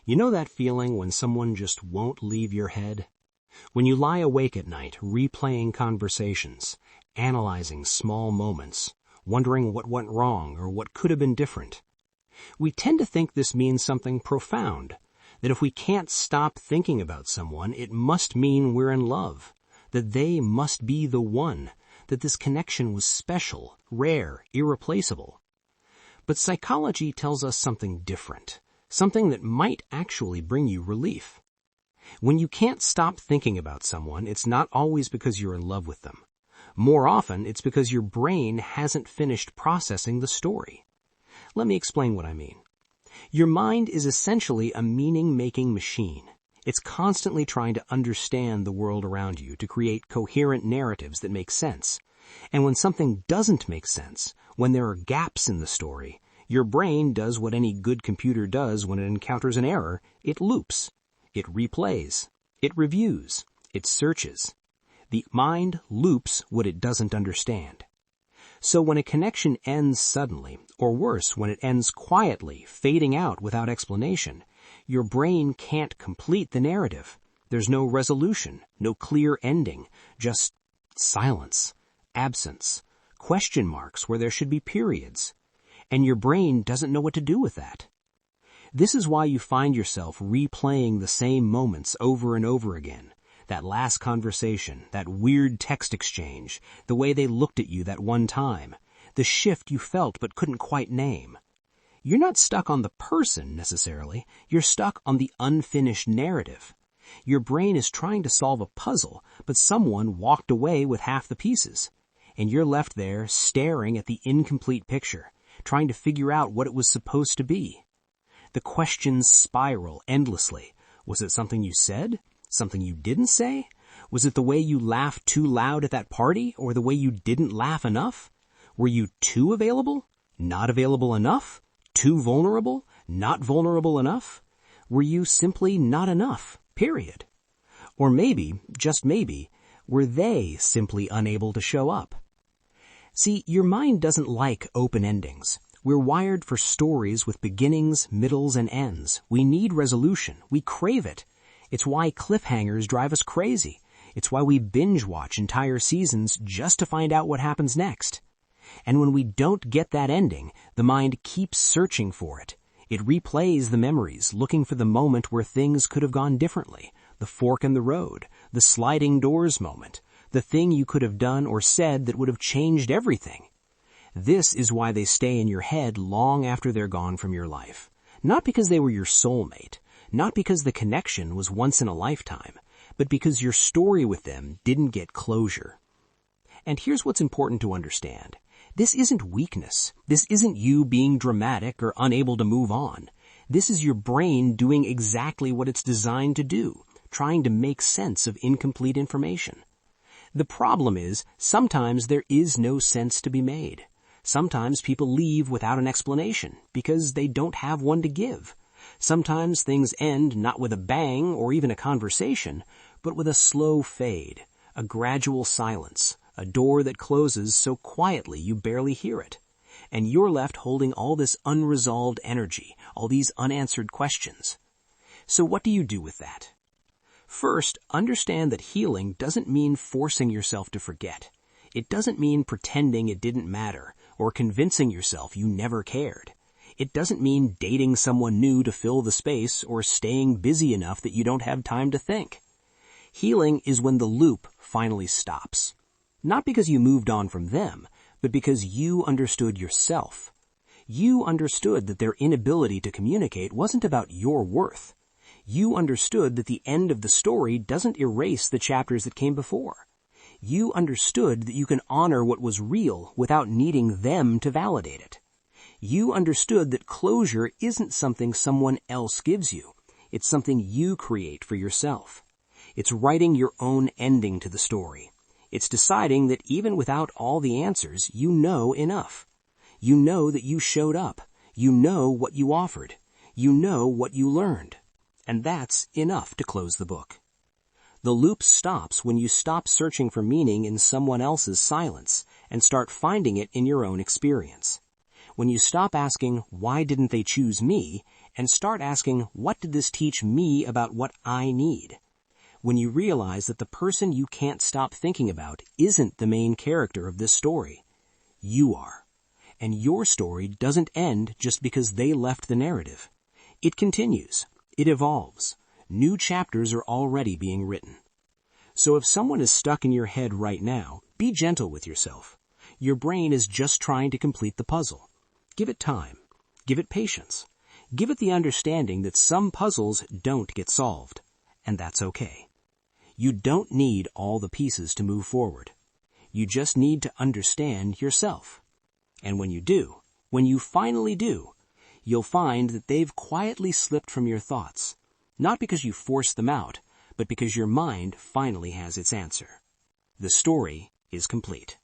You know that feeling when someone just won't leave your head? When you lie awake at night, replaying conversations, analyzing small moments, wondering what went wrong or what could have been different. We tend to think this means something profound, that if we can't stop thinking about someone, it must mean we're in love, that they must be the one, that this connection was special, rare, irreplaceable. But psychology tells us something different, something that might actually bring you relief. When you can't stop thinking about someone, it's not always because you're in love with them. More often, it's because your brain hasn't finished processing the story. Let me explain what I mean. Your mind is essentially a meaning-making machine. It's constantly trying to understand the world around you to create coherent narratives that make sense. And when something doesn't make sense, when there are gaps in the story, your brain does what any good computer does when it encounters an error. It loops. It replays. It reviews. It searches. The mind loops what it doesn't understand. So when a connection ends suddenly, or worse, when it ends quietly, fading out without explanation, your brain can't complete the narrative. There's no resolution, no clear ending, just silence, absence, question marks where there should be periods. And your brain doesn't know what to do with that. This is why you find yourself replaying the same moments over and over again. That last conversation, that weird text exchange, the way they looked at you that one time, the shift you felt but couldn't quite name. You're not stuck on the person, necessarily. You're stuck on the unfinished narrative. Your brain is trying to solve a puzzle, but someone walked away with half the pieces. And you're left there staring at the incomplete picture, trying to figure out what it was supposed to be. The questions spiral endlessly. Was it something you said? Something you didn't say? Was it the way you laughed too loud at that party, or the way you didn't laugh enough? Were you too available? Not available enough? Too vulnerable? Not vulnerable enough? Were you simply not enough, period? Or maybe, just maybe, were they simply unable to show up? See, your mind doesn't like open endings. We're wired for stories with beginnings, middles, and ends. We need resolution. We crave it. It's why cliffhangers drive us crazy. It's why we binge watch entire seasons just to find out what happens next. And when we don't get that ending, the mind keeps searching for it. It replays the memories, looking for the moment where things could have gone differently, the fork in the road, the sliding doors moment, the thing you could have done or said that would have changed everything. This is why they stay in your head long after they're gone from your life. Not because they were your soulmate, not because the connection was once in a lifetime, but because your story with them didn't get closure. And here's what's important to understand. This isn't weakness. This isn't you being dramatic or unable to move on. This is your brain doing exactly what it's designed to do, trying to make sense of incomplete information. The problem is, sometimes there is no sense to be made. Sometimes people leave without an explanation because they don't have one to give. Sometimes things end not with a bang or even a conversation, but with a slow fade, a gradual silence, a door that closes so quietly you barely hear it. And you're left holding all this unresolved energy, all these unanswered questions. So what do you do with that? First, understand that healing doesn't mean forcing yourself to forget. It doesn't mean pretending it didn't matter or convincing yourself you never cared. It doesn't mean dating someone new to fill the space or staying busy enough that you don't have time to think. Healing is when the loop finally stops. Not because you moved on from them, but because you understood yourself. You understood that their inability to communicate wasn't about your worth. You understood that the end of the story doesn't erase the chapters that came before. You understood that you can honor what was real without needing them to validate it. You understood that closure isn't something someone else gives you. It's something you create for yourself. It's writing your own ending to the story. It's deciding that even without all the answers, you know enough. You know that you showed up. You know what you offered. You know what you learned. And that's enough to close the book. The loop stops when you stop searching for meaning in someone else's silence and start finding it in your own experience. When you stop asking, why didn't they choose me, and start asking, what did this teach me about what I need? When you realize that the person you can't stop thinking about isn't the main character of this story, you are. And your story doesn't end just because they left the narrative. It continues. It evolves. New chapters are already being written. So if someone is stuck in your head right now, be gentle with yourself. Your brain is just trying to complete the puzzle. Give it time. Give it patience. Give it the understanding that some puzzles don't get solved, and that's okay. You don't need all the pieces to move forward. You just need to understand yourself. And when you do, when you finally do, you'll find that they've quietly slipped from your thoughts, not because you forced them out, but because your mind finally has its answer. The story is complete.